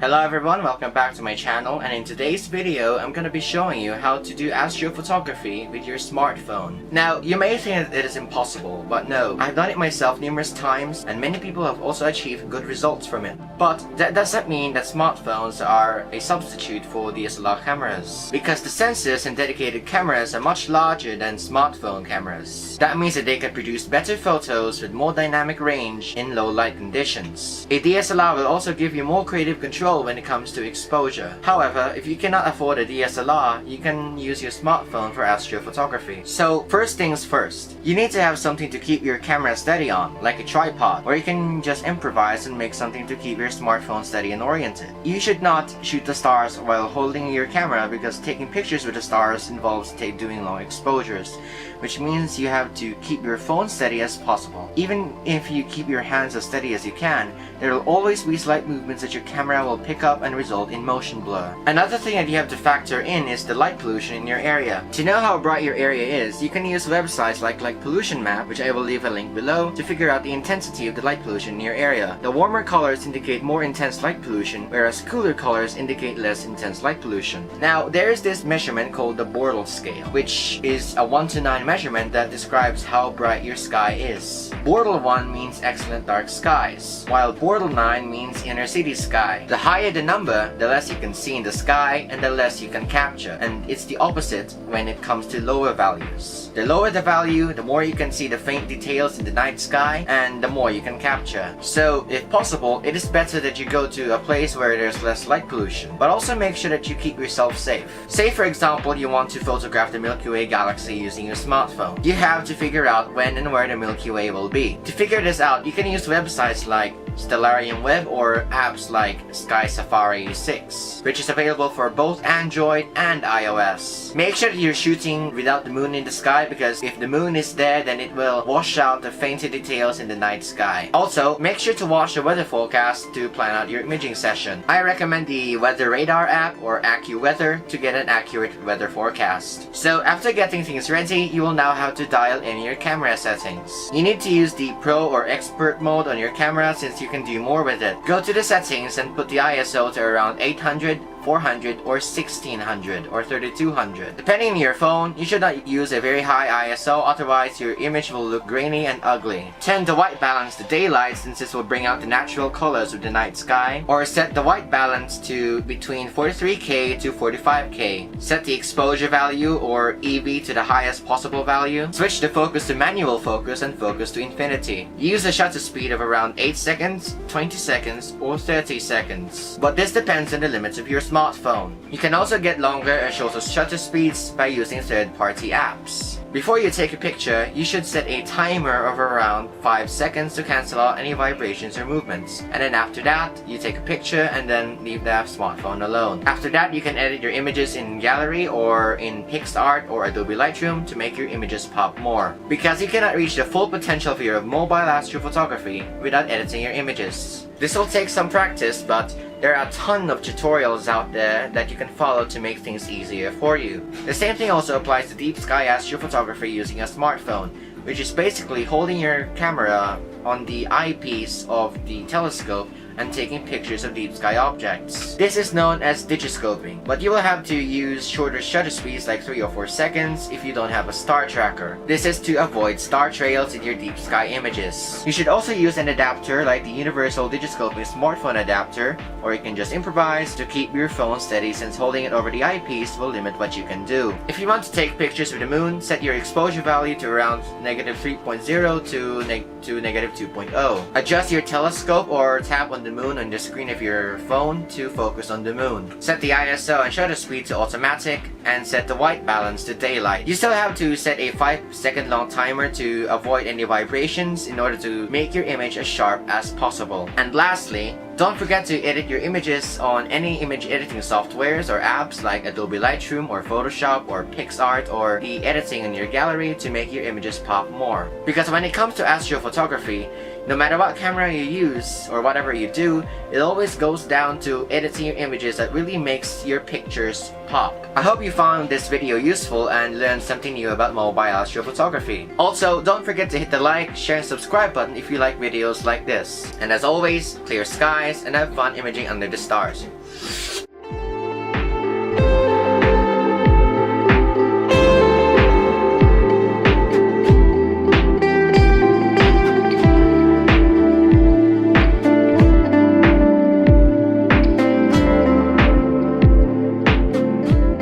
Hello everyone, welcome back to my channel, and in today's video I'm gonna be showing you how to do astrophotography with your smartphone. Now, you may think that it is impossible, but no, I've done it myself numerous times and many people have also achieved good results from it. But that doesn't mean that smartphones are a substitute for DSLR cameras, because the sensors and dedicated cameras are much larger than smartphone cameras. That means that they can produce better photos with more dynamic range in low light conditions. A DSLR will also give you more creative control when it comes to exposure. However, if you cannot afford a DSLR, you can use your smartphone for astrophotography. So first things first, you need to have something to keep your camera steady on, like a tripod, or you can just improvise and make something to keep your smartphone steady and oriented. You should not shoot the stars while holding your camera, because taking pictures with the stars involves doing long exposures, which means you have to keep your phone steady as possible. Even if you keep your hands as steady as you can, there will always be slight movements that your camera will pick up and result in motion blur. Another thing that you have to factor in is the light pollution in your area. To know how bright your area is, you can use websites like Light Pollution Map, which I will leave a link below, to figure out the intensity of the light pollution in your area. The warmer colors indicate more intense light pollution, whereas cooler colors indicate less intense light pollution. Now, there is this measurement called the Bortle scale, which is a 1 to 9 measurement that describes how bright your sky is. Bortle 1 means excellent dark skies, while Bortle 9 means inner city sky. The higher the number, the less you can see in the sky and the less you can capture, and it's the opposite when it comes to lower values. The lower the value, the more you can see the faint details in the night sky and the more you can capture. So if possible, it is better that you go to a place where there's less light pollution, but also make sure that you keep yourself safe. Say for example you want to photograph the Milky Way galaxy using your smartphone. You have to figure out when and where the Milky Way will be. To figure this out, you can use websites like Stellarium Web or apps like Sky Safari 6, which is available for both Android and iOS. Make sure that you're shooting without the moon in the sky, because if the moon is there, then it will wash out the fainter details in the night sky. Also, make sure to watch the weather forecast to plan out your imaging session. I recommend the Weather Radar app or AccuWeather to get an accurate weather forecast. So after getting things ready, you will now have to dial in your camera settings. You need to use the Pro or Expert mode on your camera, since you can do more with it. Go to the settings and put the ISO to around 800, 400 or 1600 or 3200. Depending on your phone, you should not use a very high ISO, otherwise your image will look grainy and ugly. Turn the white balance to daylight, since this will bring out the natural colors of the night sky, or set the white balance to between 43K to 45K. Set the exposure value or EV to the highest possible value. Switch the focus to manual focus and focus to infinity. Use a shutter speed of around 8 seconds, 20 seconds or 30 seconds, but this depends on the limits of your smartphone. You can also get longer or shorter shutter speeds by using third-party apps. Before you take a picture, you should set a timer of around 5 seconds to cancel out any vibrations or movements. And then after that, you take a picture and then leave the smartphone alone. After that, you can edit your images in Gallery or in PixArt or Adobe Lightroom to make your images pop more, because you cannot reach the full potential of your mobile astrophotography without editing your images. This will take some practice, but there are a ton of tutorials out there that you can follow to make things easier for you. The same thing also applies to deep sky astrophotography using a smartphone, which is basically holding your camera on the eyepiece of the telescope and taking pictures of deep sky objects. This is known as digiscoping, but you will have to use shorter shutter speeds like 3 or 4 seconds if you don't have a star tracker. This is to avoid star trails in your deep sky images. You should also use an adapter like the universal digiscoping smartphone adapter, or you can just improvise to keep your phone steady, since holding it over the eyepiece will limit what you can do. If you want to take pictures with the moon, set your exposure value to around -3.0 to -2.0. Adjust your telescope or tap on the moon on the screen of your phone to focus on the moon. Set the ISO and shutter speed to automatic and set the white balance to daylight. You still have to set a 5-second long timer to avoid any vibrations in order to make your image as sharp as possible. And lastly, don't forget to edit your images on any image editing softwares or apps like Adobe Lightroom or Photoshop or PixArt, or the editing in your gallery to make your images pop more. Because when it comes to astrophotography, No matter what camera you use or whatever you do, it always goes down to editing your images that really makes your pictures pop. I hope you found this video useful and learned something new about mobile astrophotography. Also, don't forget to hit the like, share and subscribe button if you like videos like this. And as always, clear skies and have fun imaging under the stars.